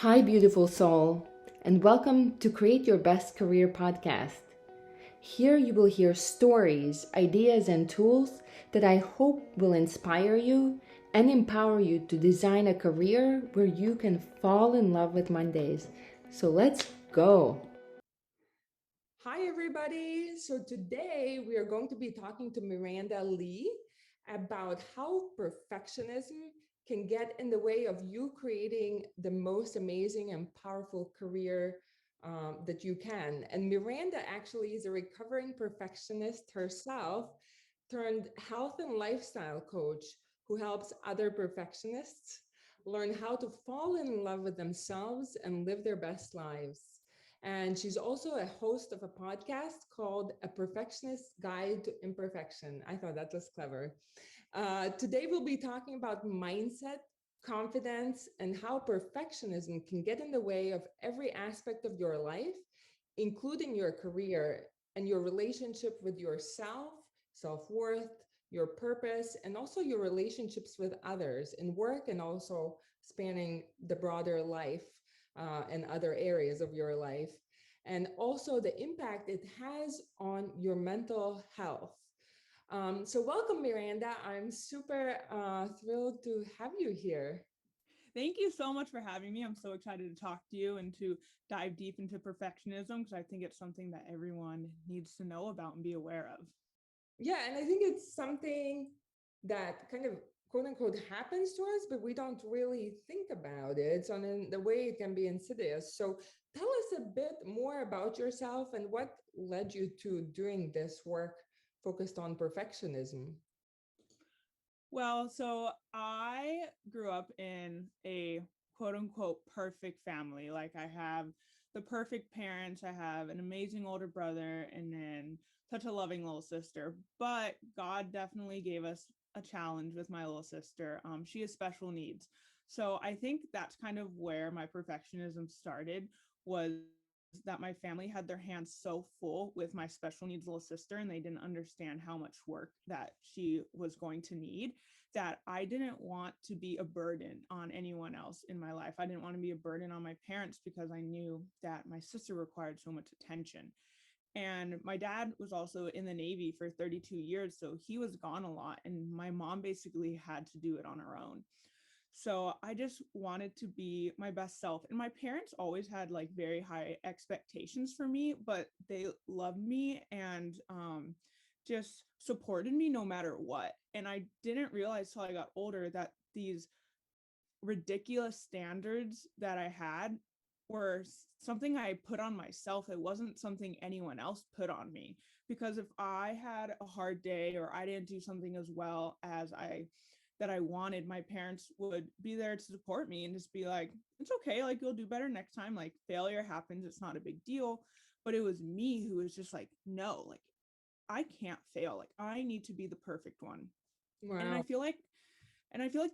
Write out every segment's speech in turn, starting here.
Hi, beautiful soul, and welcome to Create Your Best Career podcast. Here you will hear stories, ideas, and tools that I hope will inspire you and empower you to design a career where you can fall in love with Mondays. So let's go. Hi, everybody. So today we are going to be talking to Miranda Lee about how perfectionism can get in the way of you creating the most amazing and powerful career that you can. And Miranda actually is a recovering perfectionist herself, turned health and lifestyle coach who helps other perfectionists learn how to fall in love with themselves and live their best lives. And she's also a host of a podcast called A Perfectionist Guide to Imperfection. I thought that was clever. Today, we'll be talking about mindset, confidence, and how perfectionism can get in the way of every aspect of your life, including your career and your relationship with yourself, self worth, your purpose, and also your relationships with others in work and also spanning the broader life and other areas of your life. And also the impact it has on your mental health. So, welcome, Miranda. I'm super thrilled to have you here. Thank you so much for having me. I'm so excited to talk to you and to dive deep into perfectionism because I think it's something that everyone needs to know about and be aware of. Yeah, and I think it's something that kind of quote unquote happens to us, but we don't really think about it. So, in the way it can be insidious. So, tell us a bit more about yourself and what led you to doing this work focused on perfectionism. Well, so I grew up in a quote unquote perfect family. Like I have the perfect parents, I have an amazing older brother, and then such a loving little sister. But God definitely gave us a challenge with my little sister. She has special needs. So I think that's kind of where my perfectionism started was that my family had their hands so full with my special needs little sister and they didn't understand how much work that she was going to need that I didn't want to be a burden on anyone else in my life. I didn't want to be a burden on my parents because I knew that my sister required so much attention. And my dad was also in the Navy for 32 years, so he was gone a lot, and my mom basically had to do it on her own. So I just wanted to be my best self. And my parents always had like very high expectations for me, but they loved me and just supported me no matter what. And I didn't realize till I got older that these ridiculous standards that I had were something I put on myself. It wasn't something anyone else put on me. Because if I had a hard day or I didn't do something as well as I wanted, my parents would be there to support me and just be like, it's okay, like you'll do better next time. Like failure happens, it's not a big deal. But it was me who was just like, no, like I can't fail. Like I need to be the perfect one. And I Wow. feel like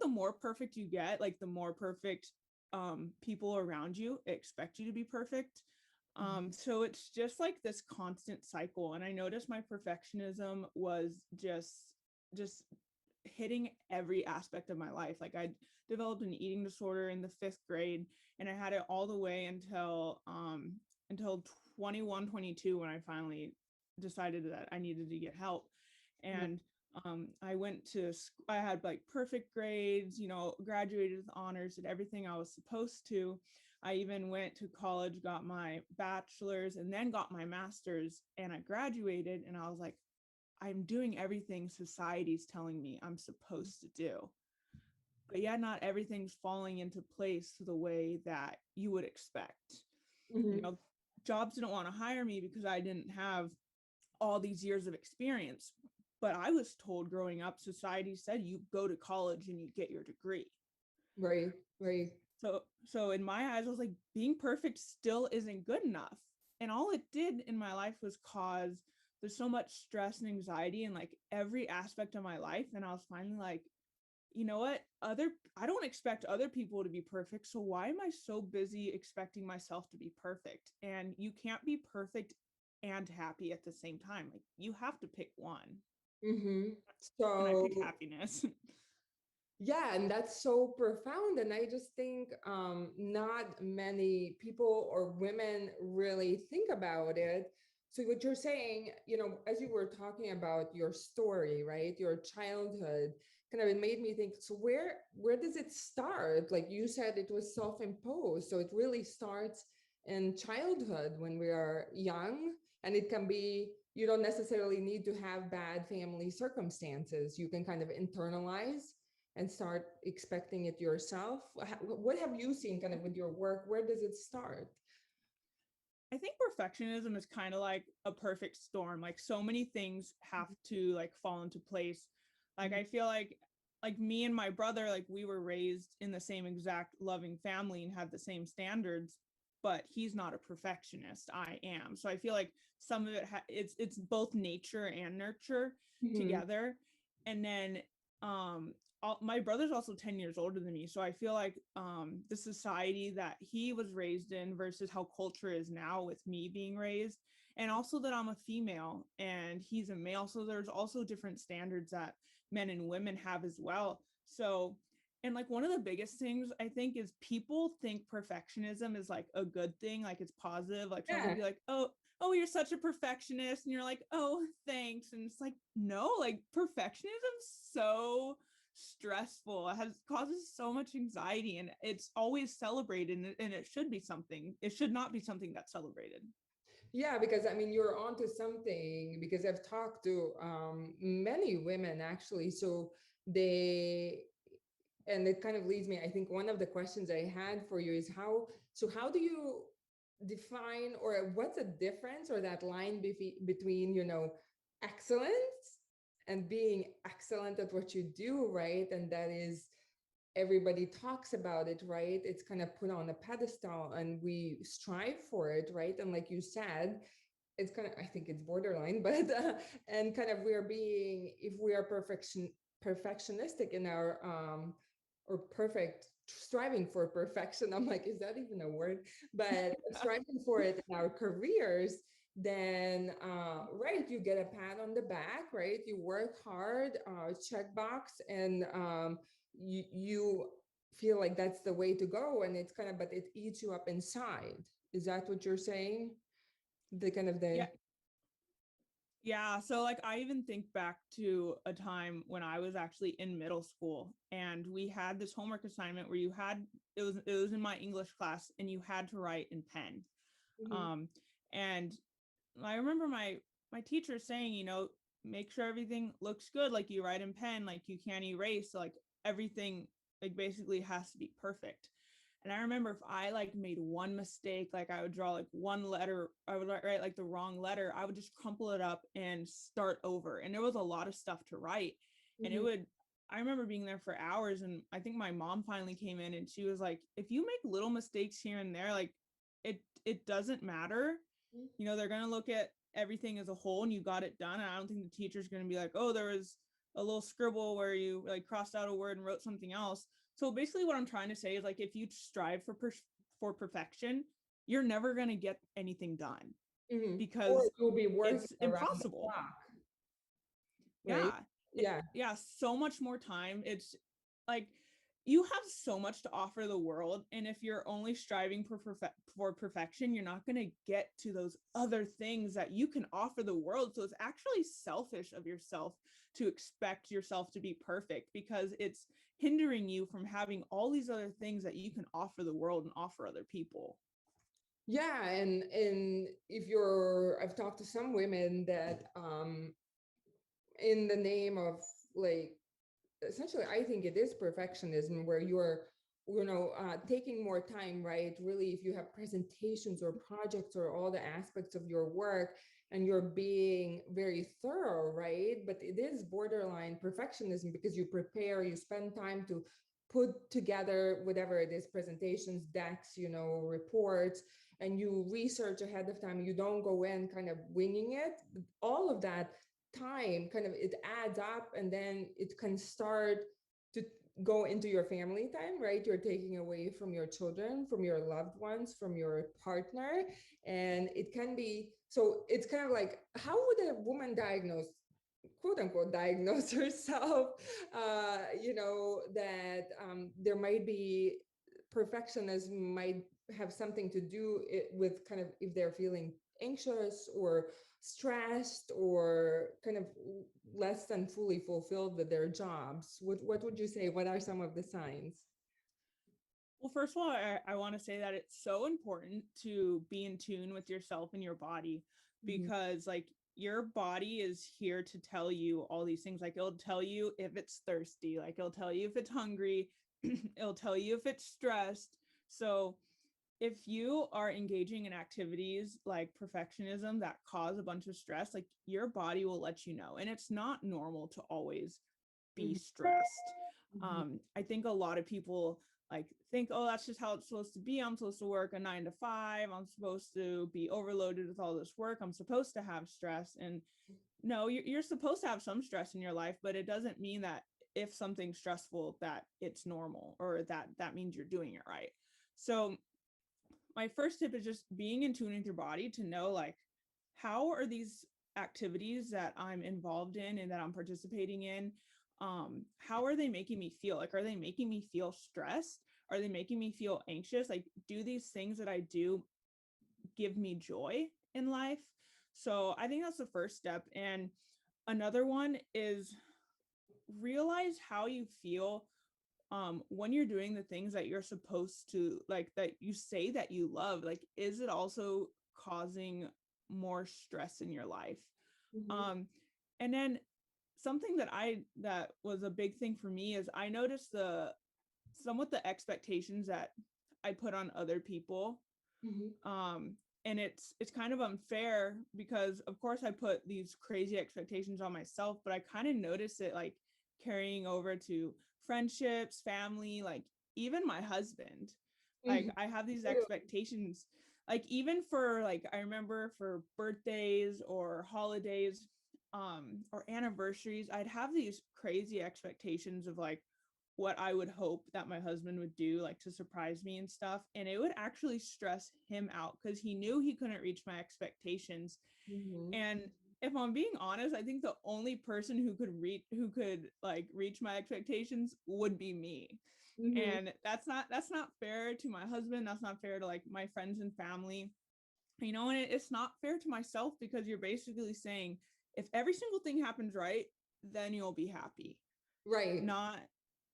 the more perfect you get, like the more perfect people around you expect you to be perfect. So it's just like this constant cycle. And I noticed my perfectionism was just hitting every aspect of my life. Like I developed an eating disorder in the 5th grade, and I had it all the way until 21, 22 when I finally decided that I needed to get help. And I went to I had like perfect grades, graduated with honors, did everything I was supposed to. I even went to college, got my bachelor's, and then got my master's, and I graduated, and I was like, I'm doing everything society's telling me I'm supposed to do. But yeah, not everything's falling into place the way that you would expect. You Mhm. know, jobs didn't want to hire me because I didn't have all these years of experience. But I was told growing up, society said you go to college and you get your degree. Right, right. So in my eyes, I was like, being perfect still isn't good enough. And all it did in my life was cause there's so much stress and anxiety in like every aspect of my life. And I was finally like, you know what? I don't expect other people to be perfect. So why am I so busy expecting myself to be perfect? And you can't be perfect and happy at the same time. Like you have to pick one. Mm-hmm. And I picked So, happiness. Yeah, and that's so profound. And I just think not many people or women really think about it. So what you're saying, as you were talking about your story, right? Your childhood, kind of it made me think, so where does it start? Like you said, it was self-imposed. So it really starts in childhood when we are young, and it can be, you don't necessarily need to have bad family circumstances. You can kind of internalize and start expecting it yourself. What have you seen kind of with your work? Where does it start? I think perfectionism is kind of like a perfect storm. Like so many things have to like fall into place. Like I feel like me and my brother, like we were raised in the same exact loving family and have the same standards, but he's not a perfectionist. I am. So I feel like some of it it's both nature and nurture Mm-hmm. together. And then my brother's also 10 years older than me, so I feel like the society that he was raised in versus how culture is now with me being raised, and also that I'm a female and he's a male, so there's also different standards that men and women have as well. So, and like one of the biggest things I think is people think perfectionism is like a good thing, like it's positive. Like someone will Yeah. be like, oh, you're such a perfectionist, and you're like, oh, thanks. And it's like, no, like perfectionism's so stressful. It has causes so much anxiety, and it's always celebrated, and it should be something. It should not be something that's celebrated. Yeah, because I mean, you're onto something because I've talked to many women actually. So they, and it kind of leads me, I think one of the questions I had for you is how do you define, or what's the difference or that line between, excellence and being excellent at what you do, right? And that is, everybody talks about it, right? It's kind of put on a pedestal and we strive for it, right? And like you said, it's kind of, I think it's borderline, but and kind of we're being, if we are perfectionistic in our or perfect, striving for perfection, I'm like, is that even a word? But striving for it in our careers, then right, you get a pat on the back, right? You work hard, checkbox, and you feel like that's the way to go, and it's kind of, but it eats you up inside. Is that what you're saying? The kind of Yeah, the yeah. So like I even think back to a time when I was actually in middle school, and we had this homework assignment where you had it was in my English class, and you had to write in pen. Mhm. Um, and I remember my teacher saying, make sure everything looks good, like you write in pen, like you can't erase, like everything like basically has to be perfect. And I remember if I like made one mistake, like I would draw like one letter, I would write like the wrong letter, I would just crumple it up and start over. And there was a lot of stuff to write. And Mhm. I remember being there for hours. And I think my mom finally came in and she was like, if you make little mistakes here and there, like it doesn't matter. They're going to look at everything as a whole and you got it done. And I don't think the teacher's going to be like, oh, there was a little scribble where you like crossed out a word and wrote something else. So basically what I'm trying to say is like if you strive for perfection, you're never going to get anything done Mhm. Or because you'll be working it's around the impossible. clock, right? Yeah. Yeah. Yeah, so much more time. It's like you have so much to offer the world, and if you're only striving for perfection, you're not going to get to those other things that you can offer the world. So it's actually selfish of yourself to expect yourself to be perfect because it's hindering you from having all these other things that you can offer the world and offer other people. Yeah, and if you're, I've talked to some women that in the name of, like, essentially, I think it is perfectionism, where you're, taking more time, right? Really, if you have presentations or projects or all the aspects of your work, and you're being very thorough, right? But it is borderline perfectionism because you prepare, you spend time to put together whatever it is, presentations, decks, reports, and you research ahead of time. You don't go in kind of winging it. All of that time kind of, it adds up, and then it can start to go into your family time, right? You're taking away from your children, from your loved ones, from your partner, and it can be, so it's kind of like, how would a woman diagnose quote unquote diagnose herself, that there might be perfectionism might have something to do with kind of if they're feeling anxious or stressed or kind of less than fully fulfilled with their jobs. What would you say? What are some of the signs? Well, first of all, I want to say that it's so important to be in tune with yourself and your body, Mhm. because like your body is here to tell you all these things. Like it'll tell you if it's thirsty, like it'll tell you if it's hungry, it'll tell you if it's stressed. So if you are engaging in activities like perfectionism that cause a bunch of stress, like your body will let you know. And it's not normal to always be Mhm. stressed. Mhm. I think a lot of people like think, oh, that's just how it's supposed to be. I'm supposed to work a 9 to 5. I'm supposed to be overloaded with all this work. I'm supposed to have stress. And no, you're supposed to have some stress in your life, but it doesn't mean that if something's stressful that it's normal or that means you're doing it right. So my first tip is just being in tune with your body to know like how are these activities that I'm involved in and that I'm participating in, how are they making me feel? Like, are they making me feel stressed? Are they making me feel anxious? Like, do these things that I do give me joy in life? So I think that's the first step. And another one is realize how you feel when you're doing the things that you're supposed to, like that you say that you love. Like, is it also causing more stress in your life? Mhm. um and then something that was a big thing for me is I noticed the somewhat the expectations that I put on other people. Mhm. um and it's kind of unfair because of course I put these crazy expectations on myself, but I kind of noticed it like carrying over to friendships, family, like even my husband. Like Mhm. I have these expectations, like even for like I remember for birthdays or holidays, or anniversaries, I'd have these crazy expectations of like what I would hope that my husband would do, like to surprise me and stuff. And it would actually stress him out because he knew he couldn't reach my expectations. Mhm. And if I'm being honest, I think the only person who could like reach my expectations would be me. Mhm. And that's not fair to my husband. That's not fair to like my friends and family. And it's not fair to myself because you're basically saying if every single thing happens right, then you'll be happy. Right. Not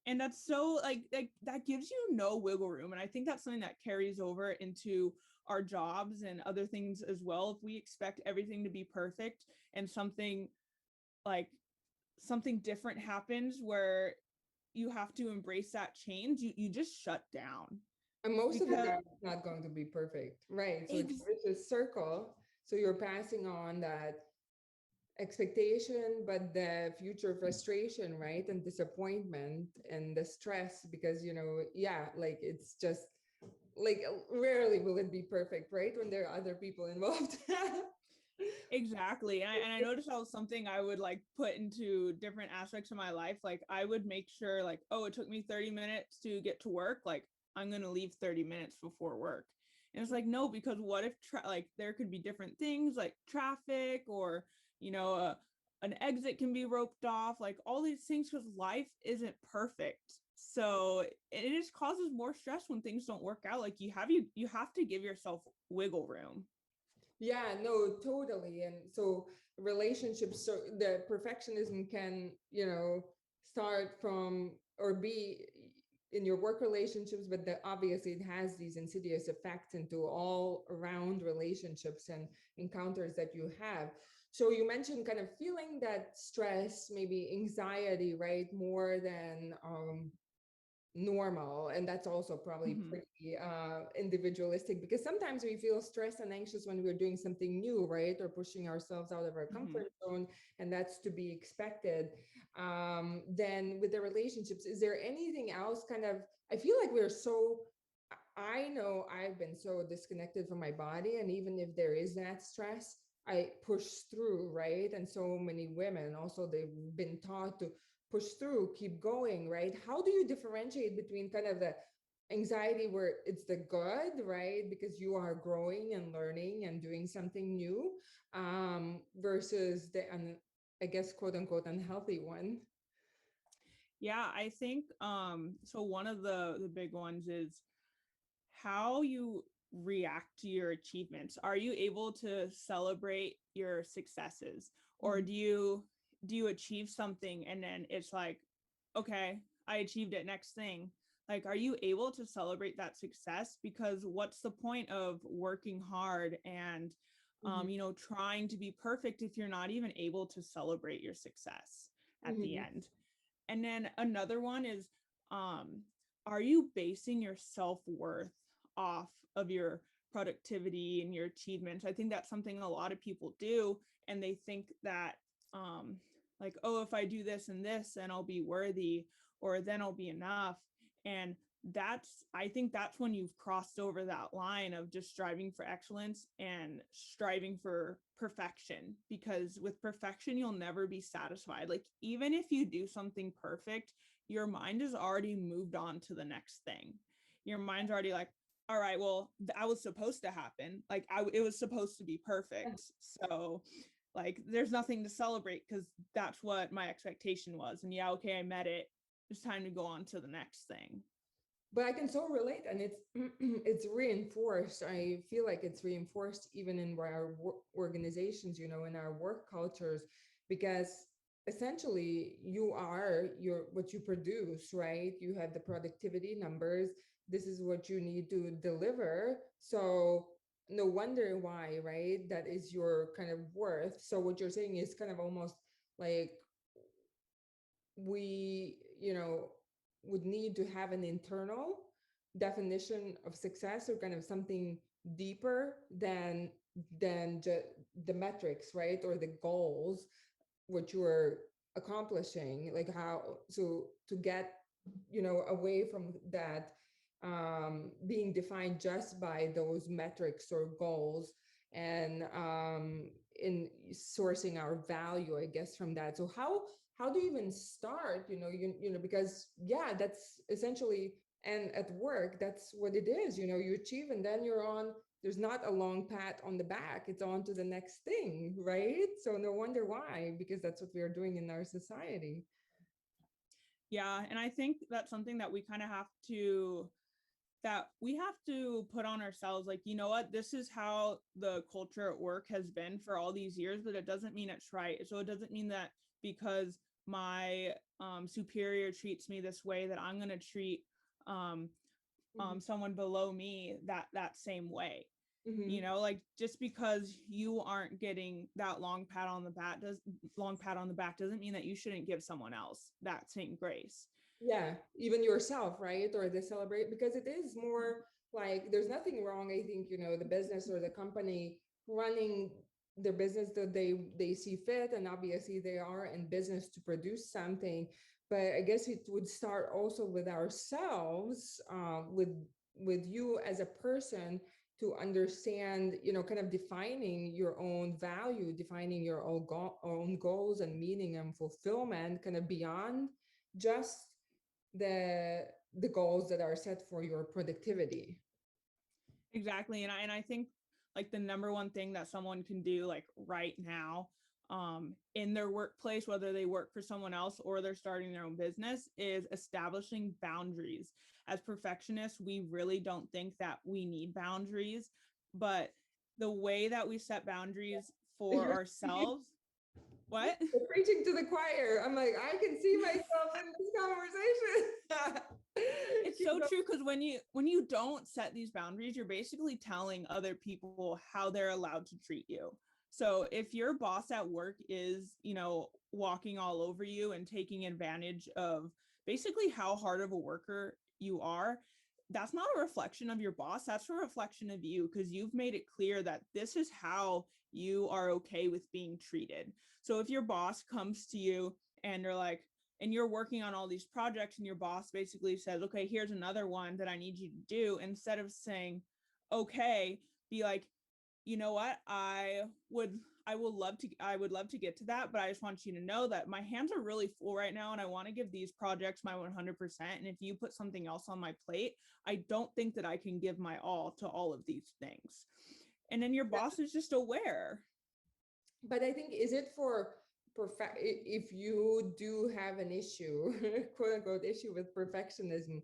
And that's so like that gives you no wiggle room, and I think that's something that carries over into our jobs and other things as well. If we expect everything to be perfect and like something different happens where you have to embrace that change, you just shut down. And most of the Because time, it's not going to be perfect, right? So it's ex- a vicious circle. So you're passing on that expectation, but the future frustration, right? And disappointment and the stress because, yeah, like it's just like rarely will it be perfect, right? When there are other people involved. Exactly. And I noticed that was something I would like put into different aspects of my life. Like I would make sure like, oh, it took me 30 minutes to get to work. Like I'm going to leave 30 minutes before work. And it's like, no, because what if like there could be different things like traffic or, you know, an exit can be roped off, like all these things, because life isn't perfect. So it just causes more stress when things don't work out. Like you have to give yourself wiggle room. Yeah, no, totally. And so relationships, so the perfectionism can, start from or be in your work relationships, but obviously it has these insidious effects into all around relationships and encounters that you have. So you mentioned kind of feeling that stress, maybe anxiety, right? More than normal, and that's also probably Mhm. pretty individualistic because sometimes we feel stressed and anxious when we're doing something new, right, or pushing ourselves out of our Mhm. comfort zone, and that's to be expected. Then with the relationships, is there anything else kind of, I feel like we're so, I know I've been so disconnected from my body, and even if there is that stress, I push through, right? And so many women also, they've been taught to push through, keep going, right? How do you differentiate between kind of the anxiety where it's the good, right? Because you are growing and learning and doing something new, versus the I guess, quote unquote, unhealthy one. Yeah, I think so one of the big ones is how you react to your achievements. Are you able to celebrate your successes, or Mhm. do you achieve something and then it's like, okay, I achieved it, next thing? Like, are you able to celebrate that success? Because what's the point of working hard and Mhm. trying to be perfect if you're not even able to celebrate your success at the Mhm. end? And then another one is, um, are you basing your self-worth off of your productivity and your achievements? I think that's something a lot of people do, and they think that, um, like, oh, if I do this and this, then I'll be worthy, or then I'll be enough. And I think that's when you've crossed over that line of just striving for excellence and striving for perfection, because with perfection you'll never be satisfied. Like, even if you do something perfect, your mind has already moved on to the next thing. Your mind's already like, all right, well, that was supposed to happen. Like, it was supposed to be perfect, so like there's nothing to celebrate because that's what my expectation was. And yeah, okay, I met it. It's time to go on to the next thing. But I can so relate, and it's it's reinforced. I feel like it's reinforced even in our organizations, in our work cultures, because essentially you are your what you produce, right? You have the productivity numbers. This is what you need to deliver. So no wonder why, right? That is your kind of worth. So what you're saying is kind of almost like we would need to have an internal definition of success, or kind of something deeper than just the metrics, right, or the goals, what you're accomplishing, like how to get away from that, being defined just by those metrics or goals, and in sourcing our value, I guess, from that. So how do you even start, because yeah, that's essentially, and at work that's what it is, you achieve and then you're on. There's not a long pat on the back, it's on to the next thing, right? So no wonder why, because that's what we are doing in our society. Yeah, and I think that's something that we have to put on ourselves. Like, you know what, this is how the culture at work has been for all these years, but it doesn't mean it's right. So it doesn't mean that because my superior treats me this way, that I'm going to treat um, Mhm. someone below me that same way. Mhm. Like, just because you aren't getting that long pat on the back doesn't mean that you shouldn't give someone else that same grace. Yeah, even yourself, right? Or they celebrate, because it is more like there's nothing wrong, I think, the business or the company running their business that they see fit, and obviously they are in business to produce something. But I guess it would start also with ourselves, with you as a person, to understand, kind of defining your own value, defining your own goals and meaning and fulfillment, kind of beyond just the goals that are set for your productivity. Exactly. And I think, like, the number one thing that someone can do, like, right now, in their workplace, whether they work for someone else or they're starting their own business, is establishing boundaries. As perfectionists, we really don't think that we need boundaries, but the way that we set boundaries for You're speaking, ourselves. What? you're preaching to the choir. I'm like, I can see myself in this conversation. It's Keep so going. true, because when you don't set these boundaries, you're basically telling other people how they're allowed to treat you. So if your boss at work is, walking all over you and taking advantage of basically how hard of a worker you are, that's not a reflection of your boss, that's a reflection of you, because you've made it clear that this is how you are okay with being treated. So if your boss comes to you and they're like, and you're working on all these projects, and your boss basically says, okay, here's another one that I need you to do, instead of saying, okay, be like, you know what, I would love to get to that, but I just want you to know that my hands are really full right now and I want to give these projects my 100%, and if you put something else on my plate, I don't think that I can give my all to all of these things. And then your boss is just aware. But I think, is it for if you do have an issue, quote unquote issue with perfectionism,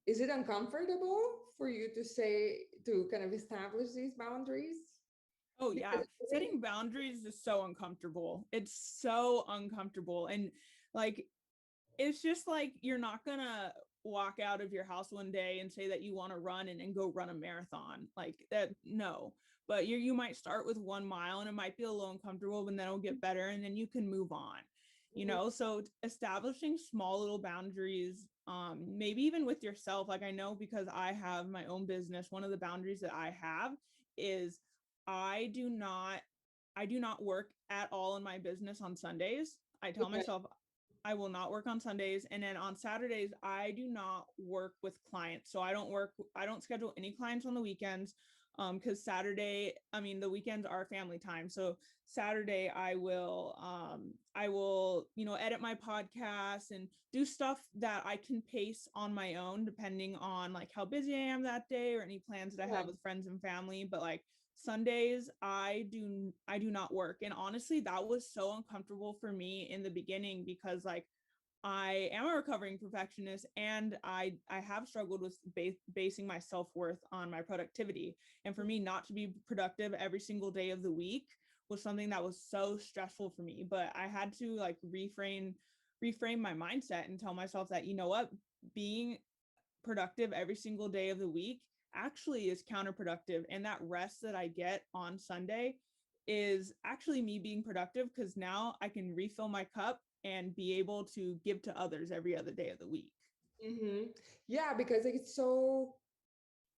is it uncomfortable for you to say, to kind of establish these boundaries? Oh Because yeah, setting boundaries is so uncomfortable. It's so uncomfortable. And like it's just like you're not gonna walk out of your house one day and say that you want to run and go run a marathon like that. No, but you might start with 1 mile and it might be a little uncomfortable, but then it'll get better and then you can move on. Mhm. So establishing small little boundaries, maybe even with yourself. Like I know because I have my own business, one of the boundaries that I have is I do not I do not work at all in my business on Sundays. I tell Okay. myself I will not work on Sundays. And then on Saturdays, I do not work with clients. So I don't schedule any clients on the weekends. Because Saturday, I mean, the weekends are family time. So Saturday, I will, edit my podcast and do stuff that I can pace on my own, depending on like how busy I am that day or any plans that I have Yeah. with friends and family. But like Sundays, I do not work. And honestly, that was so uncomfortable for me in the beginning because like I am a recovering perfectionist and I have struggled with basing my self-worth on my productivity. And for me not to be productive every single day of the week was something that was so stressful for me, but I had to like reframe my mindset and tell myself that you know what, being productive every single day of the week actually is counterproductive. And that rest that I get on Sunday is actually me being productive because now I can refill my cup and be able to give to others every other day of the week. Hmm. Yeah, because it's so,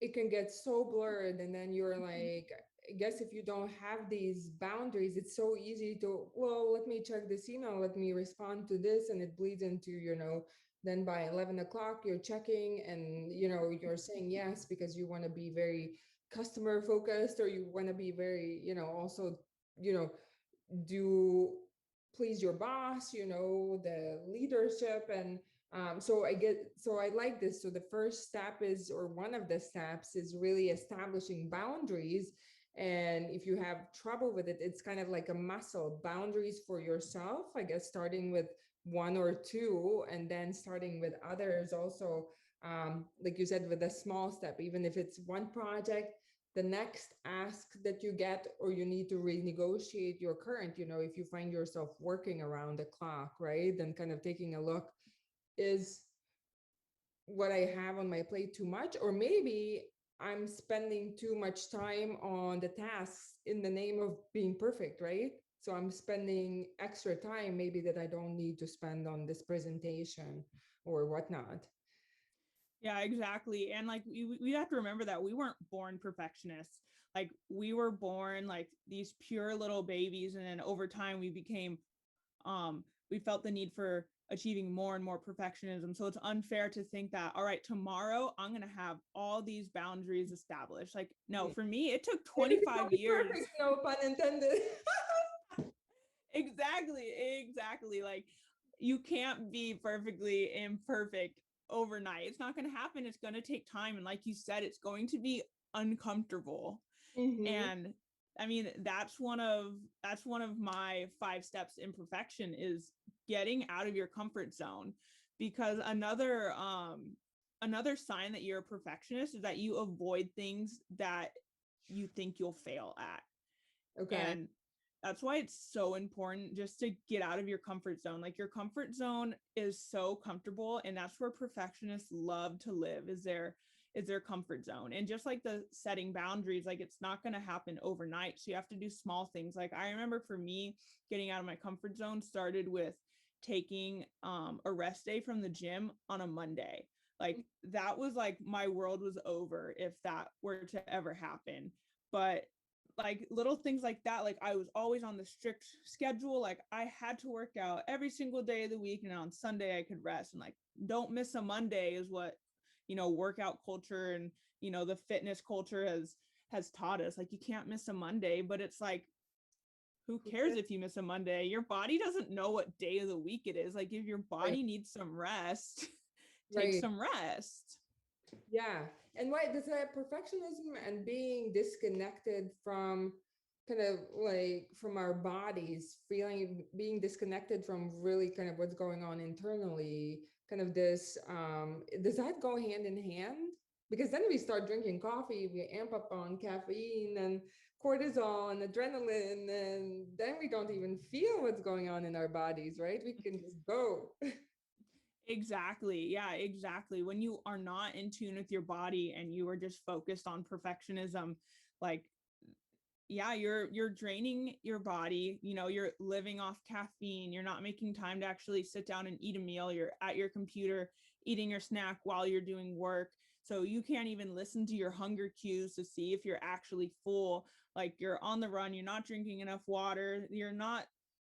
it can get so blurred, and then you're like, I guess if you don't have these boundaries, it's so easy to, well, let me check this email, let me respond to this, and it bleeds into, then by 11 o'clock you're checking, and you're saying yes because you want to be very customer focused, or you want to be very, also, you know do please your boss, the leadership. And so I like this. So the first step is, or one of the steps is really establishing boundaries. And if you have trouble with it, it's kind of like a muscle. Boundaries for yourself, I guess, starting with one or two, and then starting with others also. Like you said, with a small step, even if it's one project, the next ask that you get, or you need to renegotiate your current, if you find yourself working around the clock, right, then kind of taking a look, is what I have on my plate too much? Or maybe I'm spending too much time on the tasks in the name of being perfect, right? So I'm spending extra time maybe that I don't need to spend on this presentation or whatnot. Yeah, exactly. And like we have to remember that we weren't born perfectionists. Like we were born like these pure little babies, and then over time we felt the need for achieving more and more perfectionism. So it's unfair to think that, all right, tomorrow I'm going to have all these boundaries established. Like, no, Mm. for me, it took Maybe it's 25 not years. perfect, no pun intended. Exactly. Like, you can't be perfectly imperfect overnight. It's not going to happen. It's going to take time. And like you said, it's going to be uncomfortable. Hmm. And I mean, that's one of my 5 steps in perfection is getting out of your comfort zone. Because another sign that you're a perfectionist is that you avoid things that you think you'll fail at. Okay. And that's why it's so important just to get out of your comfort zone. Like your comfort zone is so comfortable, and that's where perfectionists love to live, is their comfort zone. And just like the setting boundaries, like it's not going to happen overnight. So you have to do small things. Like I remember for me, getting out of my comfort zone started with taking a rest day from the gym on a Monday. Like that was like my world was over if that were to ever happen. But like little things like that, like I was always on the strict schedule, like I had to work out every single day of the week, and on Sunday I could rest. And like don't miss a Monday is what workout culture and the fitness culture has taught us. Like you can't miss a Monday, but it's like who cares if you miss a Monday? Your body doesn't know what day of the week it is. Like if your Right. body needs some rest, take Right. some rest. Yeah. And why does that perfectionism and being disconnected from kind of like from our bodies, feeling being disconnected from really kind of what's going on internally, kind of this does that go hand in hand? Because then we start drinking coffee, we amp up on caffeine and cortisol and adrenaline, and then we don't even feel what's going on in our bodies, right? We can just go. Exactly. Yeah, exactly. When you are not in tune with your body and you are just focused on perfectionism, like yeah, you're draining your body, you're living off caffeine, you're not making time to actually sit down and eat a meal, you're at your computer eating your snack while you're doing work. So you can't even listen to your hunger cues to see if you're actually full. Like you're on the run, you're not drinking enough water,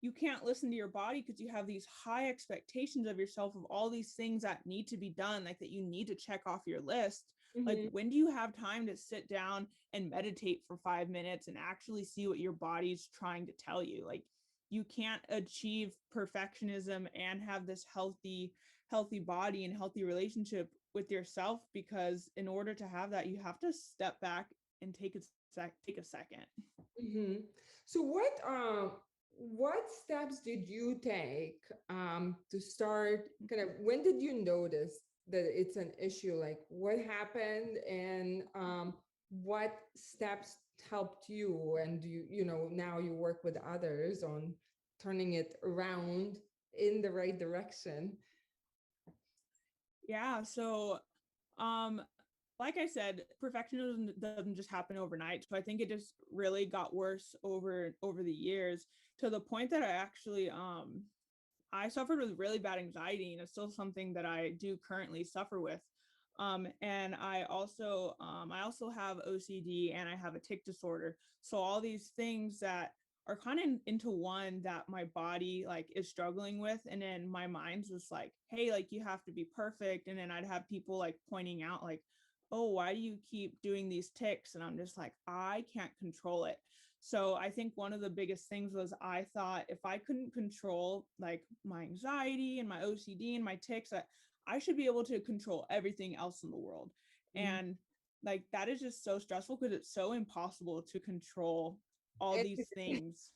you can't listen to your body because you have these high expectations of yourself of all these things that need to be done, like that you need to check off your list. Like Mhm. when do you have time to sit down and meditate for 5 minutes and actually see what your body's trying to tell you? Like you can't achieve perfectionism and have this healthy body and healthy relationship with yourself, because in order to have that you have to step back and take a second. Mhm. So what steps did you take to start kind of when did you notice that it's an issue? Like what happened and what steps helped you, and you know now you work with others on turning it around in the right direction. Yeah, so um like I said, perfectionism doesn't just happen overnight. So I think it just really got worse over the years, to the point that I suffered with really bad anxiety, and it's still something that I do currently suffer with. And I also have OCD and I have a tic disorder. So all these things that are kind of into one that my body like is struggling with, and then my mind's just like, hey, like you have to be perfect. And then I'd have people like pointing out like, oh, why do you keep doing these tics? And I'm just like, I can't control it. So I think one of the biggest things was I thought if I couldn't control like my anxiety and my OCD and my tics, I should be able to control everything else in the world. Mhm. And like that is just so stressful because it's so impossible to control all And these things.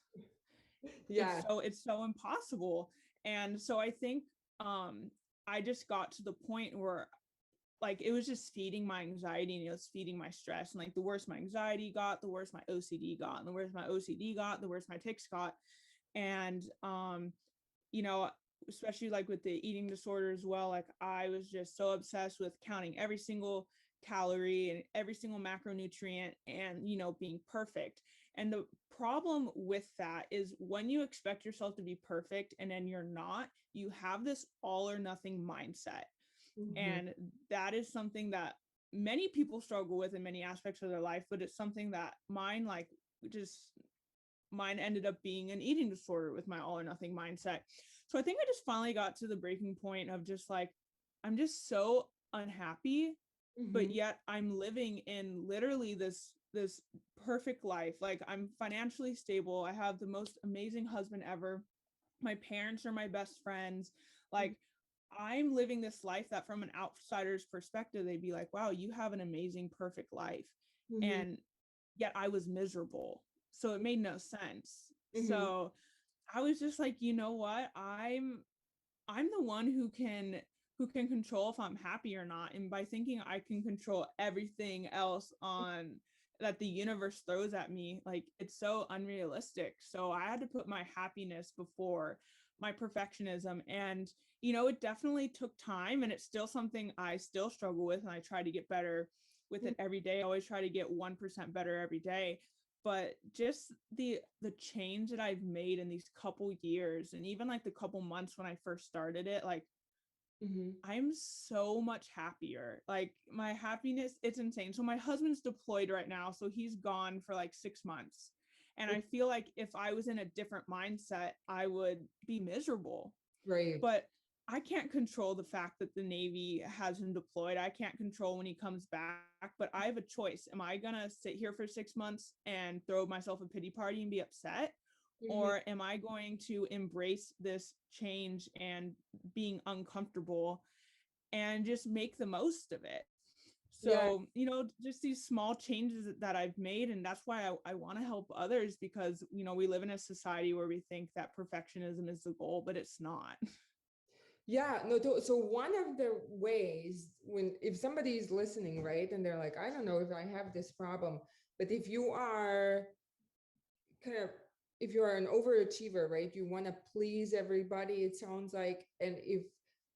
yeah. It's so impossible. And so I think I just got to the point where like it was just feeding my anxiety and it was feeding my stress. And like the worse my anxiety got, the worse my OCD got. And the worse my OCD got, the worse my tics got. And you know, especially like with the eating disorder as well, like I was just so obsessed with counting every single calorie and every single macronutrient and, being perfect. And the problem with that is when you expect yourself to be perfect and then you're not, you have this all or nothing mindset. Mhm. And that is something that many people struggle with in many aspects of their life, but it's something that just mine ended up being an eating disorder with my all or nothing mindset. So I think I just finally got to the breaking point of just like, I'm just so unhappy, but Mhm. yet I'm living in literally this perfect life. Like I'm financially stable. I have the most amazing husband ever. My parents are my best friends. Like I'm living this life that from an outsider's perspective, they'd be like, wow, you have an amazing, perfect life. Mhm. And yet I was miserable. So it made no sense. Mhm. So I was just like, you know what? I'm the one who can control if I'm happy or not. And by thinking I can control everything else on that the universe throws at me, like it's so unrealistic. So I had to put my happiness before my perfectionism. And it definitely took time, and it's still something I still struggle with, and I try to get better with Mhm. it every day. I always try to get 1% better every day. But just the change that I've made in these couple years, and even like the couple months when I first started it, like Mhm. I'm so much happier. Like my happiness, it's insane. So my husband's deployed right now, so he's gone for like 6 months. And I feel like if I was in a different mindset, I would be miserable. Right. But I can't control the fact that the Navy has him deployed. I can't control when he comes back, but I have a choice. Am I going to sit here for 6 months and throw myself a pity party and be upset? Mhm. Or am I going to embrace this change and being uncomfortable and just make the most of it? Yeah. So, just these small changes that I've made. And that's why I want to help others, because, we live in a society where we think that perfectionism is the goal, but it's not. Yeah, no, so one of the ways when if somebody is listening, right, and they're like, I don't know if I have this problem, but if you are kind of if you're an overachiever, right, you want to please everybody, it sounds like, and if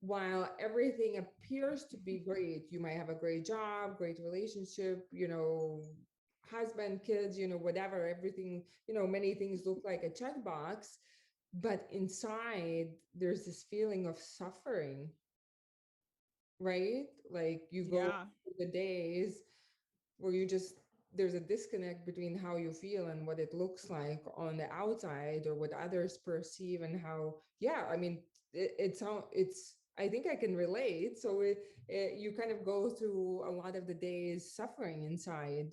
while everything appears to be great, you might have a great job, great relationship, husband, kids, whatever, everything, many things look like a checkbox, but inside there's this feeling of suffering, right? Like you go Yeah. through the days where there's a disconnect between how you feel and what it looks like on the outside or what others perceive and how, yeah, I mean, it's, I think I can relate. So you kind of go through a lot of the days suffering inside.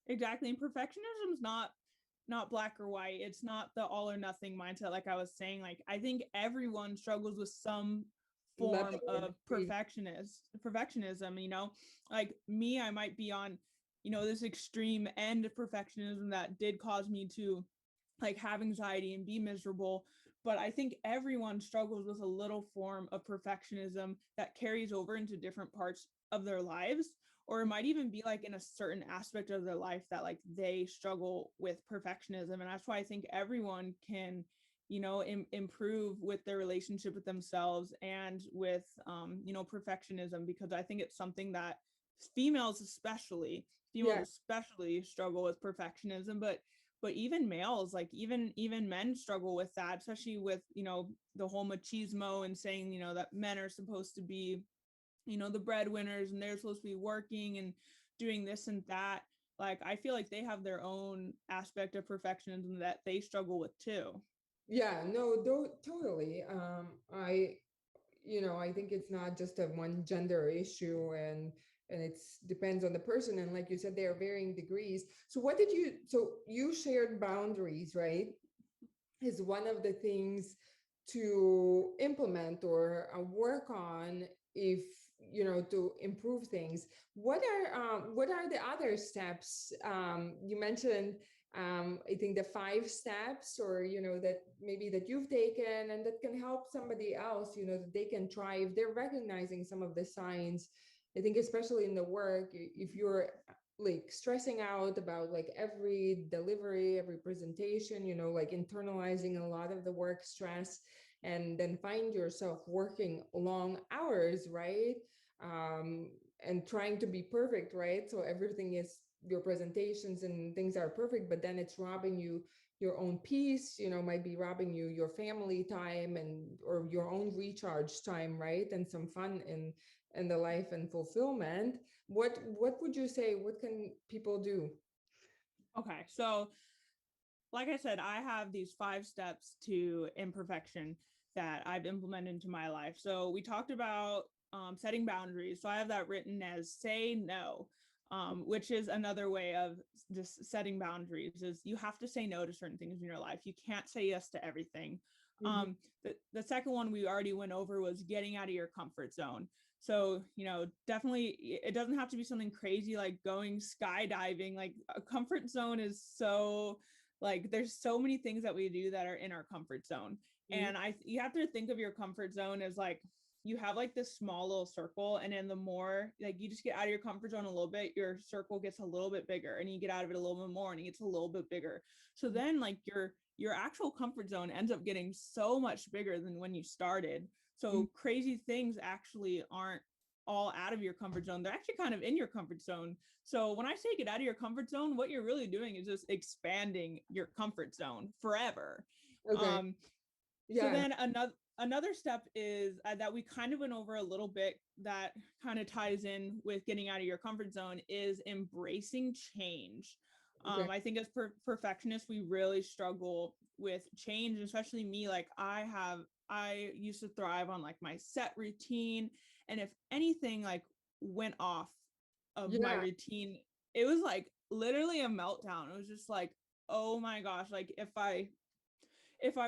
Exactly. And perfectionism is not black or white. It's not the all or nothing mindset. Like I was saying, like I think everyone struggles with some Level form or of degree. perfectionism, like me, I might be on, this extreme end of perfectionism that did cause me to like have anxiety and be miserable. But I think everyone struggles with a little form of perfectionism that carries over into different parts of their lives, or it might even be like in a certain aspect of their life that like they struggle with perfectionism. And that's why I think everyone can, improve with their relationship with themselves and with perfectionism, because I think it's something that females especially females Yeah. especially struggle with perfectionism. But even males, like even men struggle with that, especially with the whole machismo and saying that men are supposed to be the breadwinners, and they're supposed to be working and doing this and that. Like I feel like they have their own aspect of perfectionism that they struggle with too. Yeah, no, totally. I think it's not just a one gender issue, and it's depends on the person. And like you said, there are varying degrees. So you shared boundaries, right? Is one of the things to implement or work on if to improve things. What are the other steps? You mentioned I think the 5 steps, or that maybe that you've taken and that can help somebody else, that they can try if they're recognizing some of the signs. I think especially in the work, if you're like stressing out about like every delivery, every presentation, like internalizing a lot of the work stress, and then find yourself working long hours, right? Um, and trying to be perfect, right? So everything is your presentations and things are perfect, but then it's robbing you your own peace, might be robbing you your family time and or your own recharge time, right? And some fun in the life and fulfillment. What would you say, what can people do? Okay, so like I said, I have these 5 steps to imperfection that I've implemented into my life. So we talked about setting boundaries. So I have that written as say no, which is another way of just setting boundaries. Is you have to say no to certain things in your life. You can't say yes to everything. Mhm. The second one we already went over was getting out of your comfort zone. So, definitely it doesn't have to be something crazy like going skydiving. Like a comfort zone is so like there's so many things that we do that are in our comfort zone. Mhm. And you have to think of your comfort zone as like you have like this small little circle, and then the more like you just get out of your comfort zone a little bit, your circle gets a little bit bigger, and you get out of it a little bit more and it gets a little bit bigger. So then like your actual comfort zone ends up getting so much bigger than when you started. Mhm. So crazy things actually aren't all out of your comfort zone. They're actually kind of in your comfort zone. So when I say get out of your comfort zone, what you're really doing is just expanding your comfort zone forever. Okay. So Yeah. then another step is that we kind of went over a little bit that kind of ties in with getting out of your comfort zone is embracing change. Okay. I think as perfectionists, we really struggle with change, especially me. Like I used to thrive on like my set routine, and if anything like went off of my Yeah. routine, it was like literally a meltdown. It was just like, oh my gosh, like if I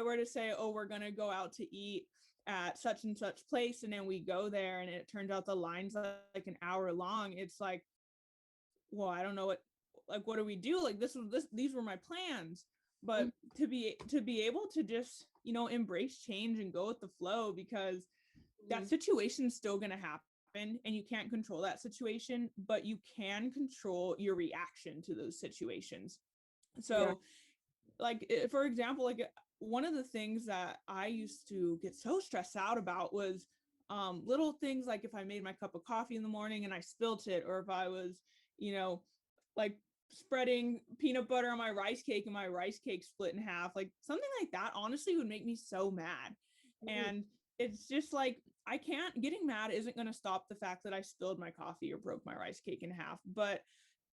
were to say, oh, we're going to go out to eat at such and such place, and then we go there and it turns out the line's like an hour long. It's like, well, I don't know what do we do? Like these were my plans. But to be able to just, embrace change and go with the flow, because that situation's still going to happen and you can't control that situation, but you can control your reaction to those situations. Yeah. So, like, for example, like one of the things that I used to get so stressed out about was little things, like if I made my cup of coffee in the morning and I spilt it, or if I was, you know, like spreading peanut butter on my rice cake and my rice cake split in half, like something like that honestly would make me so mad. And it's just like, I can't, getting mad isn't going to stop the fact that I spilled my coffee or broke my rice cake in half. But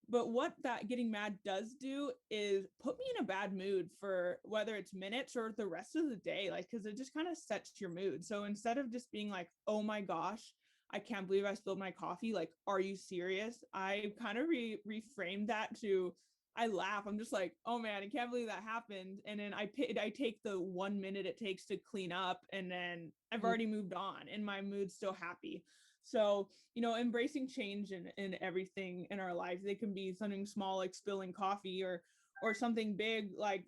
what that getting mad does do is put me in a bad mood for whether it's minutes or the rest of the day, like, because it just kind of sets your mood. So instead of just being like, oh my gosh, I can't believe I spilled my coffee, like, are you serious? I kind of reframed that to, I laugh. I'm just like, oh man, I can't believe that happened. And then I take the 1 minute it takes to clean up, and then I've already moved on and my mood's still happy. So, embracing change in everything in our lives. They can be something small like spilling coffee, or something big like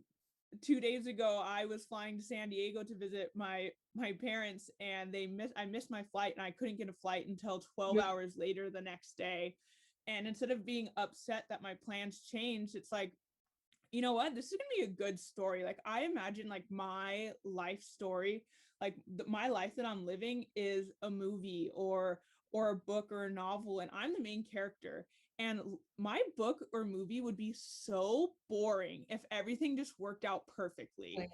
2 days ago I was flying to San Diego to visit my parents, and I missed my flight and I couldn't get a flight until 12 hours later the next day. And instead of being upset that my plans changed, it's like, you know what, this is gonna be a good story. Like, I imagine like my life story, like my life that I'm living is a movie or a book or a novel, and I'm the main character. And my book or movie would be so boring if everything just worked out perfectly.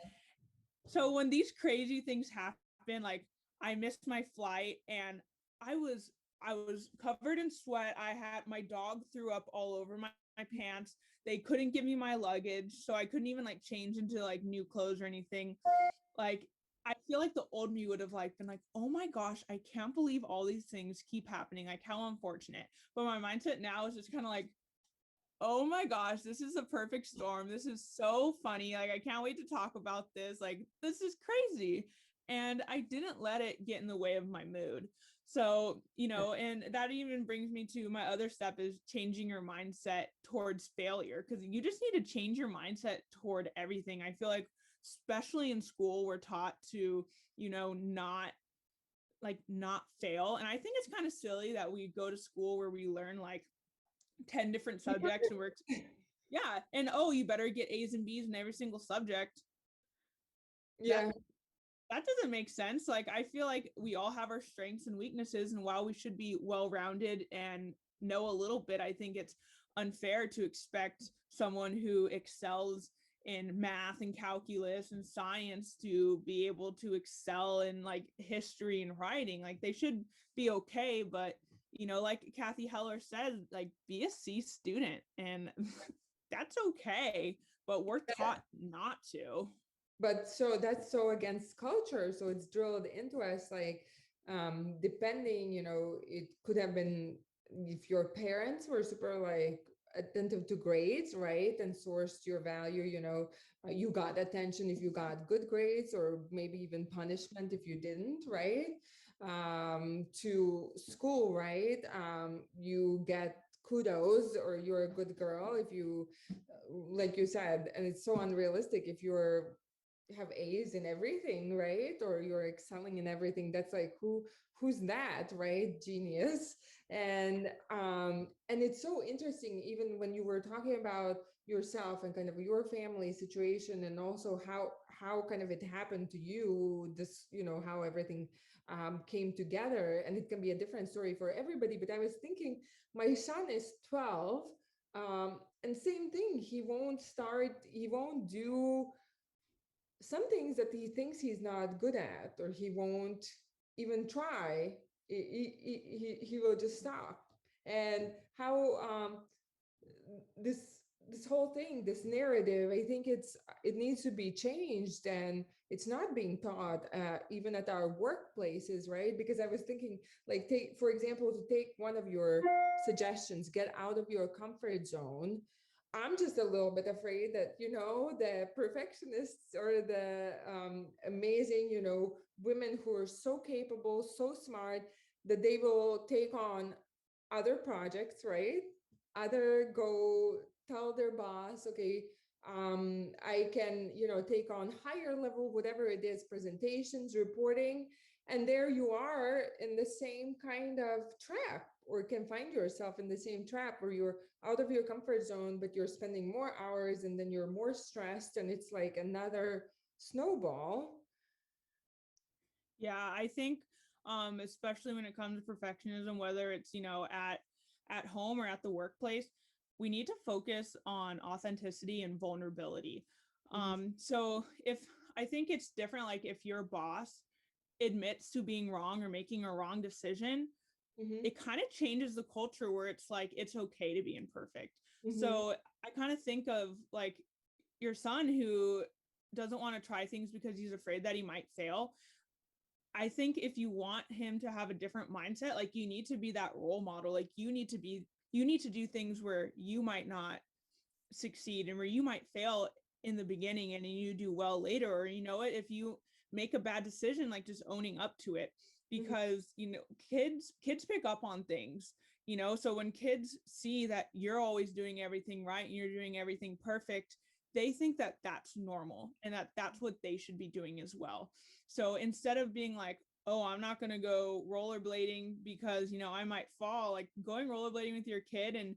So when these crazy things happen, like I missed my flight and I was I was covered in sweat. I had my dog threw up all over my pants. They couldn't give me my luggage, so I couldn't even like change into like new clothes or anything. Like, I feel like the old me would have like been like, oh my gosh, I can't believe all these things keep happening. Like, how unfortunate. But my mindset now is just kind of like, oh my gosh, this is a perfect storm. This is so funny. Like, I can't wait to talk about this. Like, this is crazy. And I didn't let it get in the way of my mood. So, and that even brings me to my other step, is changing your mindset towards failure. Because you just need to change your mindset toward everything. I feel like, especially in school, we're taught to, not fail. And I think it's kind of silly that we go to school where we learn like 10 different subjects, and we're, yeah, and oh, you better get A's and B's in every single subject. that Yeah. that doesn't make sense. Like, I feel like we all have our strengths and weaknesses, and while we should be well rounded and know a little bit, I think it's unfair to expect someone who excels in math and calculus and science to be able to excel in like history and writing. Like, they should be okay, but like Kathy Heller says, like, be a C student, and that's okay, but we're taught not to. But so that's so against culture, so it's drilled into us, like depending, it could have been if your parents were super like attentive to grades, right, and sourced your value, you got attention if you got good grades, or maybe even punishment if you didn't, right, to school, right, you get kudos, or you're a good girl if you, like you said, and it's so unrealistic if you're have A's in everything, right? Or you're excelling in everything. That's like who's that, right? Genius. And it's so interesting, even when you were talking about yourself and kind of your family situation, and also how kind of it happened to you, this, how everything came together. And it can be a different story for everybody. But I was thinking, my son is 12. And same thing, he won't do some things that he thinks he's not good at, or he won't even try. He will just stop. And how this this whole thing, this narrative, I think it needs to be changed, and it's not being taught even at our workplaces, right? Because I was thinking, like, take for example, to take one of your suggestions, get out of your comfort zone. I'm just a little bit afraid that, the perfectionists or the amazing, women who are so capable, so smart, that they will take on other projects, right? Other go tell their boss, okay, I can, take on higher level, whatever it is, presentations, reporting, and there you are in the same kind of trap, or can find yourself in the same trap where you're out of your comfort zone, but you're spending more hours and then you're more stressed, and it's like another snowball. Yeah, I think especially when it comes to perfectionism, whether it's, at home or at the workplace, we need to focus on authenticity and vulnerability. Mm-hmm, So if I think it's different, like if your boss admits to being wrong or making a wrong decision, mm-hmm, it kind of changes the culture where it's like it's okay to be imperfect. mm-hmm, So I kind of think of like your son who doesn't want to try things because he's afraid that he might fail. I think if you want him to have a different mindset, like you need to be that role model. Like you need to do things where you might not succeed and where you might fail in the beginning and you do well later. Or you know what, if you make a bad decision, like just owning up to it. mm-hmm, Because kids pick up on things, so when kids see that you're always doing everything right and you're doing everything perfect, they think that that's normal and that that's what they should be doing as well. So instead of being like, oh, I'm not going to go rollerblading because I might fall, like going rollerblading with your kid and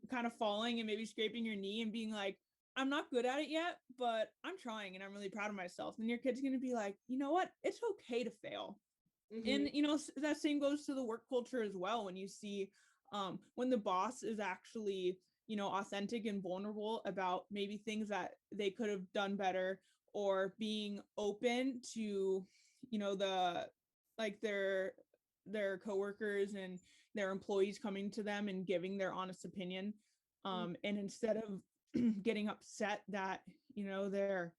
kind of falling and maybe scraping your knee and being like, I'm not good at it yet, but I'm trying and I'm really proud of myself. And your kid's going to be like, you know what? It's okay to fail. mm-hmm. And, that same goes to the work culture as well. When you see, when the boss is actually, authentic and vulnerable about maybe things that they could have done better, or being open to, the, like their coworkers and their employees coming to them and giving their honest opinion, and instead of getting upset that they're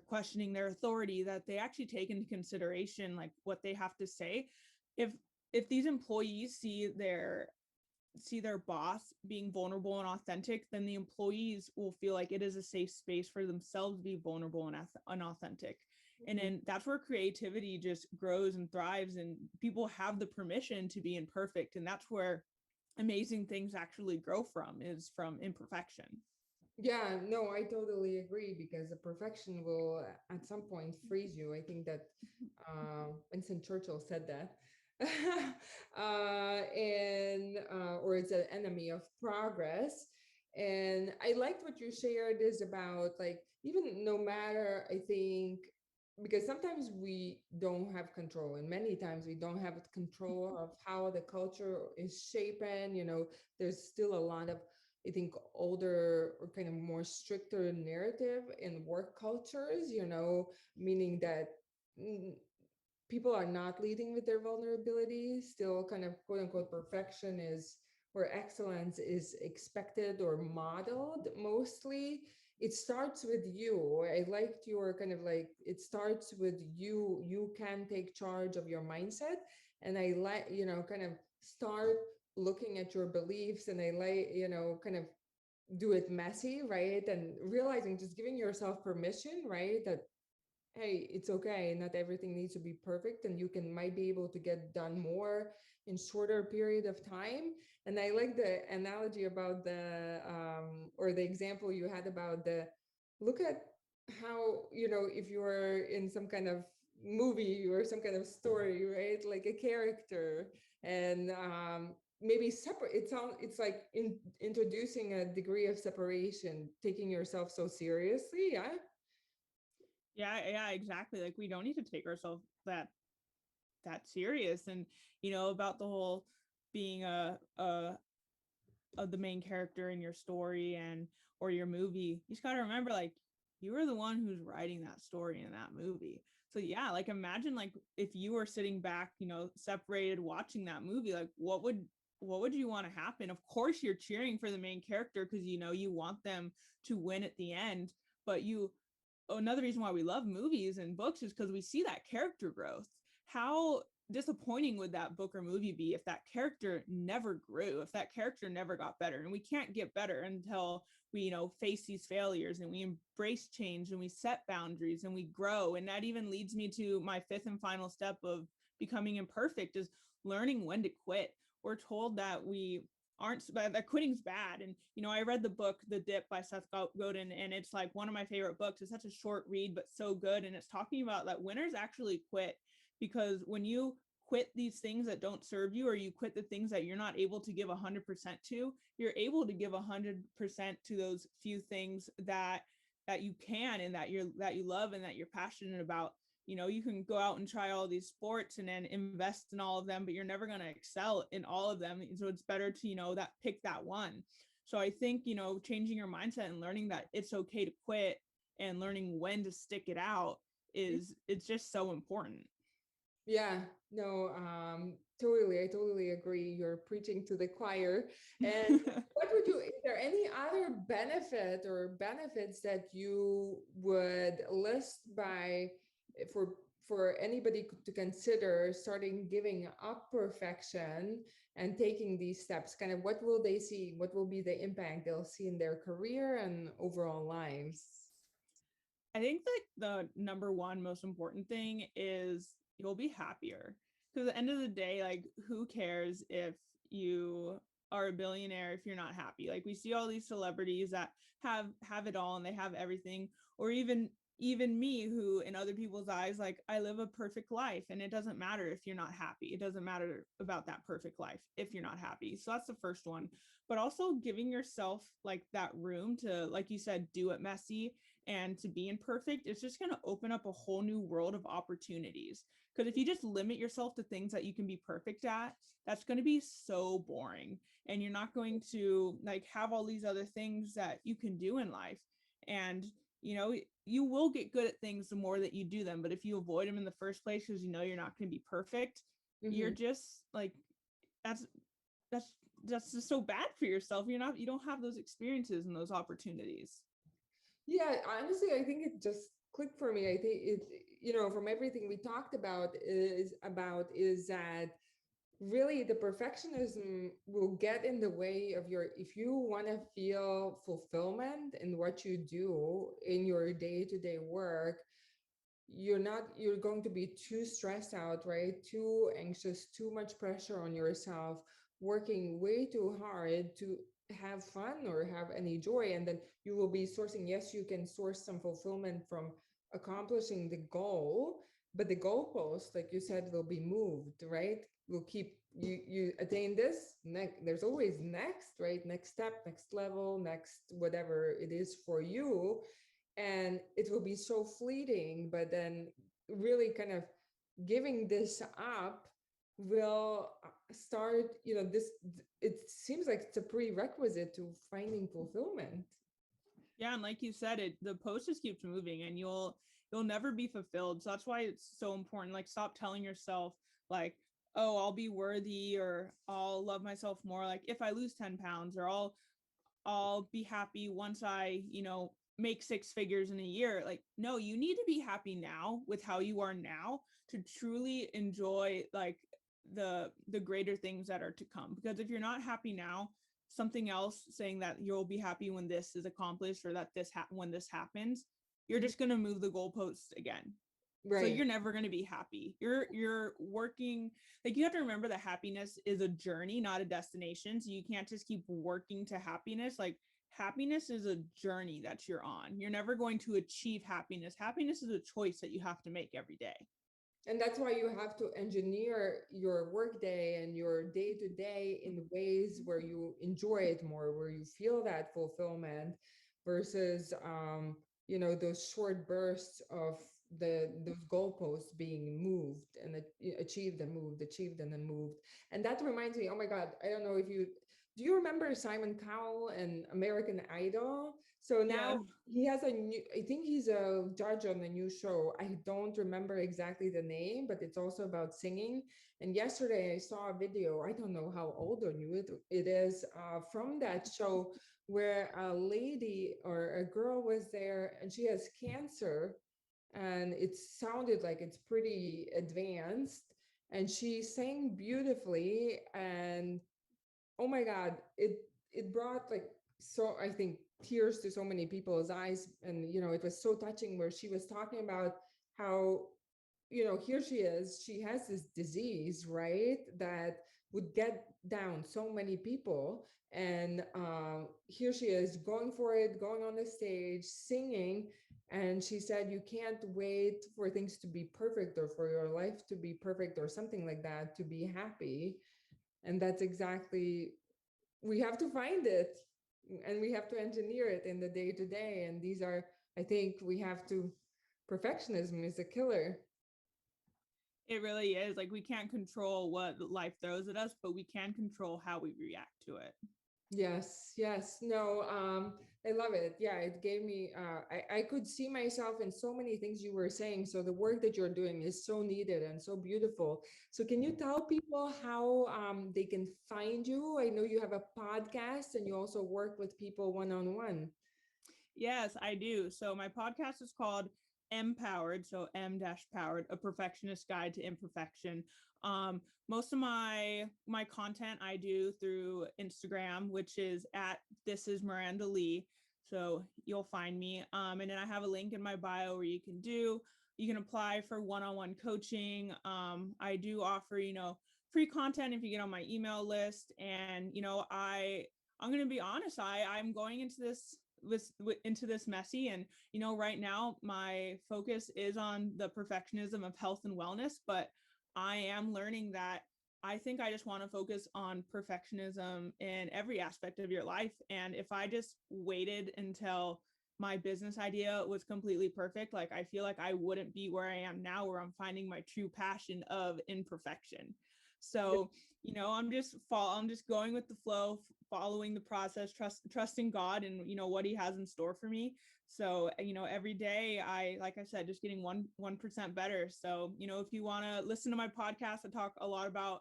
questioning their authority, that they actually take into consideration like what they have to say. If these employees see their boss being vulnerable and authentic, then the employees will feel like it is a safe space for themselves to be vulnerable and authentic. And Mm-hmm. then that's where creativity just grows and thrives, and people have the permission to be imperfect. And that's where amazing things actually grow from, is from imperfection. Yeah, no, I totally agree, because the perfection will at some point freeze you. I think that Winston Churchill said that. And or it's an enemy of progress. And I liked what you shared is about, like, even no matter, I think, because sometimes we don't have control, and many times we don't have control of how the culture is shaping. There's still a lot of, I think, older or kind of more stricter narrative in work cultures, meaning that mm, people are not leading with their vulnerability. Still, kind of quote unquote perfection is where excellence is expected or modeled mostly. It starts with you. I liked your kind of like, it starts with you. You can take charge of your mindset. And I like, kind of start looking at your beliefs, and I like, kind of do it messy, right? And realizing, just giving yourself permission, right? That, hey, it's okay, not everything needs to be perfect, and you might be able to get done more in shorter period of time. And I like the analogy about the or the example you had about the, look at how, if you're in some kind of movie or some kind of story, right? Like a character, and maybe separate, it's like introducing a degree of separation, taking yourself so seriously. Yeah. Yeah, exactly. Like we don't need to take ourselves that serious. And about the whole being the main character in your story and or your movie, you just got to remember, like, you were the one who's writing that story in that movie. So yeah, like imagine like if you were sitting back, separated, watching that movie, like what would you want to happen? Of course you're cheering for the main character because you want them to win at the end. But another reason why we love movies and books is because we see that character growth. How disappointing would that book or movie be if that character never grew, if that character never got better? And we can't get better until we, face these failures and we embrace change and we set boundaries and we grow. And that even leads me to my fifth and final step of becoming imperfect, is learning when to quit. We're told that we aren't, that quitting's bad. And I read the book The Dip by Seth Godin, and it's like one of my favorite books. It's such a short read but so good, and it's talking about that winners actually quit, because when you quit these things that don't serve you, or you quit the things that you're not able to give 100% to, you're able to give 100% to those few things that you can, and that you love and that you're passionate about. You can go out and try all these sports and then invest in all of them, but you're never going to excel in all of them. So it's better to, that pick that one. So I think, changing your mindset and learning that it's okay to quit and learning when to stick it out it's just so important. Yeah, no, totally. I totally agree. You're preaching to the choir. And what would you, is there any other benefit or benefits that you would list by for anybody to consider starting giving up perfection and taking these steps? Kind of what will they see? What will be the impact they'll see in their career and overall lives? I think that the number one most important thing is you'll be happier. Because at the end of the day, like, who cares if you are a billionaire if you're not happy? Like, we see all these celebrities that have it all and they have everything, or even me, who in other people's eyes, like, I live a perfect life, and it doesn't matter if you're not happy. It doesn't matter about that perfect life if you're not happy. So that's the first one. But also giving yourself like that room to, like you said, do it messy and to be imperfect. It's just going to open up a whole new world of opportunities. Because if you just limit yourself to things that you can be perfect at, that's going to be so boring, and you're not going to like have all these other things that you can do in life. And you will get good at things the more that you do them, but if you avoid them in the first place because you're not going to be perfect, you're Mhm. just like, that's that's that's just so bad for yourself. You don't have those experiences and those opportunities. Yeah, honestly, I think it just clicked for me. I think it, from everything we talked about is that really the perfectionism will get in the way of your, if you want to feel fulfillment in what you do in your day-to-day work, you're going to be too stressed out, right? Too anxious, too much pressure on yourself, working way too hard to have fun or have any joy. And then you will be sourcing, yes, you can source some fulfillment from accomplishing the goal, but the goalpost, like you said, will be moved, right? Will keep you attain this next, there's always next, right? Next step, next level, next whatever it is for you, and it will be so fleeting. But then really kind of giving this up will start, this, it seems like it's a prerequisite to finding fulfillment. Yeah, and like you said, the post just keeps moving, and you'll never be fulfilled. So that's why it's so important. Like, stop telling yourself like, oh, I'll be worthy, or I'll love myself more like if I lose 10 pounds, or I'll be happy once I, make six figures in a year. Like, no, you need to be happy now with how you are now to truly enjoy like the greater things that are to come. Because if you're not happy now, something else saying that you'll be happy when this is accomplished, or that when this happens, you're Mhm. just going to move the goalposts again. So Right. you're never going to be happy. You're working, like, you have to remember that happiness is a journey, not a destination. So you can't just keep working to happiness. Like, happiness is a journey that you're on. You're never going to achieve happiness. Happiness is a choice that you have to make every day. And that's why you have to engineer your workday and your day to day in ways where you enjoy it more, where you feel that fulfillment, versus those short bursts of those goalposts being moved and achieved and moved, achieved and then moved. And that reminds me, oh my God, I don't know if you do you remember Simon Cowell and American Idol? So Yeah. now he has a new, I think he's a judge on a new show. I don't remember exactly the name, but it's also about singing. And yesterday I saw a video, I don't know how old or new it is, from that show, where a lady or a girl was there and she has cancer, and it sounded like it's pretty advanced. and she sang beautifully. And oh my God, it brought like, so I think, tears to so many people's eyes. And it was so touching, where she was talking about how, here she is, she has this disease, right, that would get down so many people. And here she is going for it, going on the stage, singing. And she said, you can't wait for things to be perfect, or for your life to be perfect, or something like that, to be happy. And that's exactly, we have to find it, and we have to engineer it in the day to day. And these are, I think, we have to, perfectionism is a killer. It really is. Like, we can't control what life throws at us, but we can control how we react to it. Yes, yes. No, I love it. Yeah, it gave me, I could see myself in so many things you were saying. So the work that you're doing is so needed and so beautiful. So can you tell people how they can find you? I know you have a podcast, and you also work with people one-on-one. Yes, I do. So my podcast is called Empowered, so M dash powered, a perfectionist guide to imperfection. Most of my content I do through Instagram, which is at this is Miranda Lee. So you'll find me. And then I have a link in my bio where you can apply for one-on-one coaching. I do offer, free content if you get on my email list. And I'm going to be honest, I'm going into this messy, and right now my focus is on the perfectionism of health and wellness, but I am learning that I think I just want to focus on perfectionism in every aspect of your life. And if I just waited until my business idea was completely perfect, like, I feel like I wouldn't be where I am now, where I'm finding my true passion of imperfection. So I'm just going with the flow, following the process, trusting God and what He has in store for me. So every day, like I said, just getting 1% better. So if you want to listen to my podcast, I talk a lot about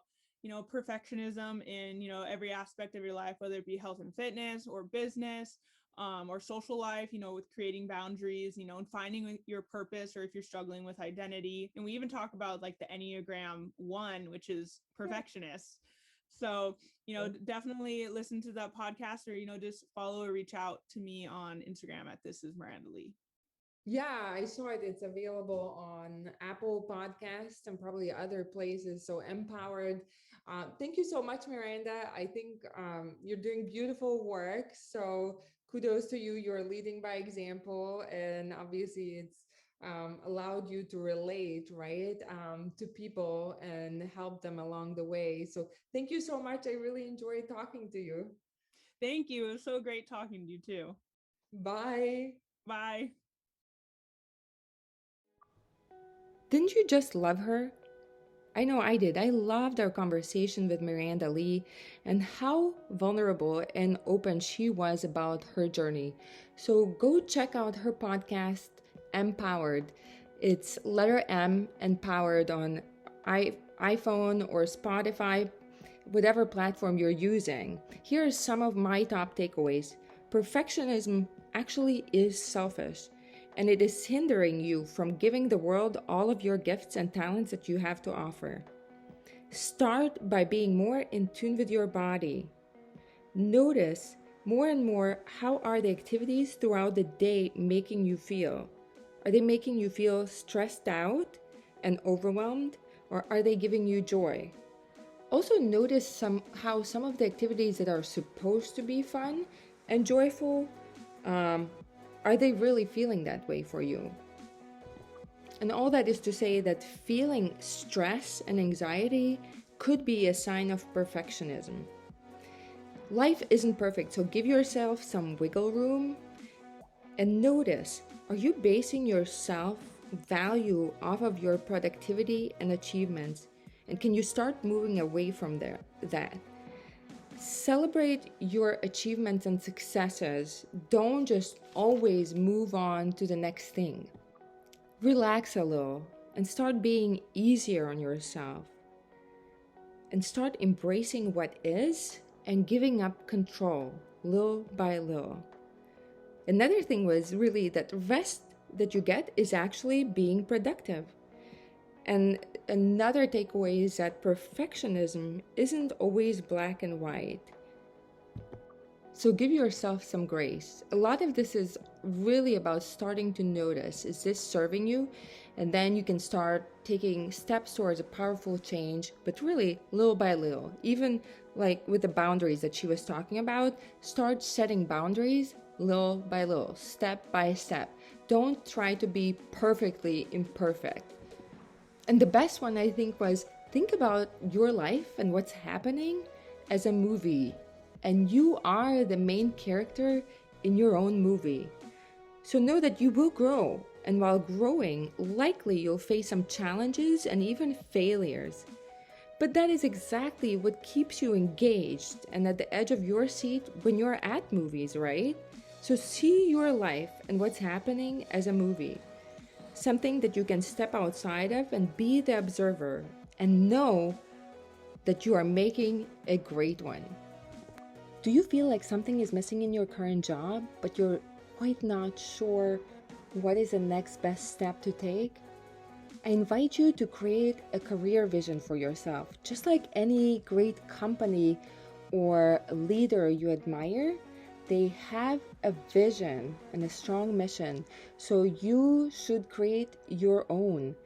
perfectionism in every aspect of your life, whether it be health and fitness, or business, or social life, with creating boundaries, and finding your purpose, or if you're struggling with identity. And we even talk about like the Enneagram 1, which is perfectionist. So, definitely listen to that podcast, or, just follow or reach out to me on Instagram at this is Miranda Lee. Yeah, I saw it. It's available on Apple Podcasts and probably other places. So empowered. Thank you so much, Miranda. I think you're doing beautiful work. So kudos to you. You're leading by example. And obviously, it's allowed you to relate, right, to people and help them along the way. So thank you so much. I really enjoyed talking to you. Thank you. It was so great talking to you too. Bye. Bye. Didn't you just love her? I know I did. I loved our conversation with Miranda Lee and how vulnerable and open she was about her journey. So go check out her podcast, Empowered. It's letter M and powered on iPhone or Spotify, whatever platform you're using. Here are some of my top takeaways. Perfectionism actually is selfish, and it is hindering you from giving the world all of your gifts and talents that you have to offer. Start by being more in tune with your body. Notice more and more, how are the activities throughout the day making you feel? Are they making you feel stressed out and overwhelmed, or are they giving you joy? Also notice how some of the activities that are supposed to be fun and joyful, are they really feeling that way for you? And all that is to say that feeling stress and anxiety could be a sign of perfectionism. Life isn't perfect, so give yourself some wiggle room and notice, are you basing your self-value off of your productivity and achievements? And can you start moving away from that? Celebrate your achievements and successes. Don't just always move on to the next thing. Relax a little and start being easier on yourself. And start embracing what is and giving up control little by little. Another thing was really that rest that you get is actually being productive. And another takeaway is that perfectionism isn't always black and white. So give yourself some grace. A lot of this is really about starting to notice, is this serving you? And then you can start taking steps towards a powerful change, but really little by little. Even like with the boundaries that she was talking about, start setting boundaries little by little, step by step. Don't try to be perfectly imperfect. And the best one, I think, was think about your life and what's happening as a movie. And you are the main character in your own movie. So know that you will grow. And while growing, likely you'll face some challenges and even failures. But that is exactly what keeps you engaged and at the edge of your seat when you're at movies, right? So see your life and what's happening as a movie. Something that you can step outside of and be the observer and know that you are making a great one. Do you feel like something is missing in your current job, but you're quite not sure what is the next best step to take? I invite you to create a career vision for yourself. Just like any great company or leader you admire, they have a vision and a strong mission. So you should create your own.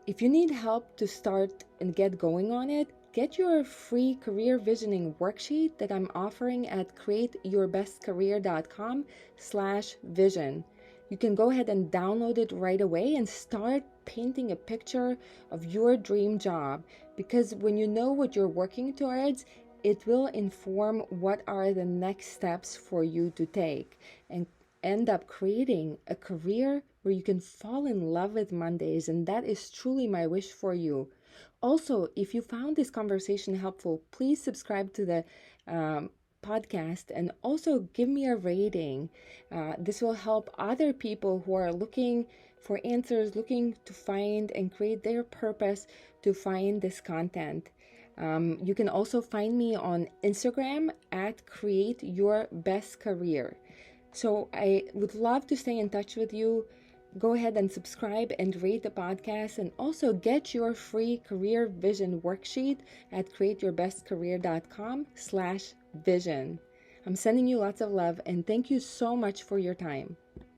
If you need help to start and get going on it, get your free career visioning worksheet that I'm offering at createyourbestcareer.com/vision. You can go ahead and download it right away and start painting a picture of your dream job, because when you know what you're working towards, it will inform what are the next steps for you to take and end up creating a career where you can fall in love with Mondays. And that is truly my wish for you. Also, if you found this conversation helpful, please subscribe to the podcast and also give me a rating. This will help other people who are looking for answers, looking to find and create their purpose to find this content. You can also find me on Instagram at Create Your Best Career. So I would love to stay in touch with you. Go ahead and subscribe and rate the podcast, and also get your free career vision worksheet at createyourbestcareer.com/vision. I'm sending you lots of love and thank you so much for your time.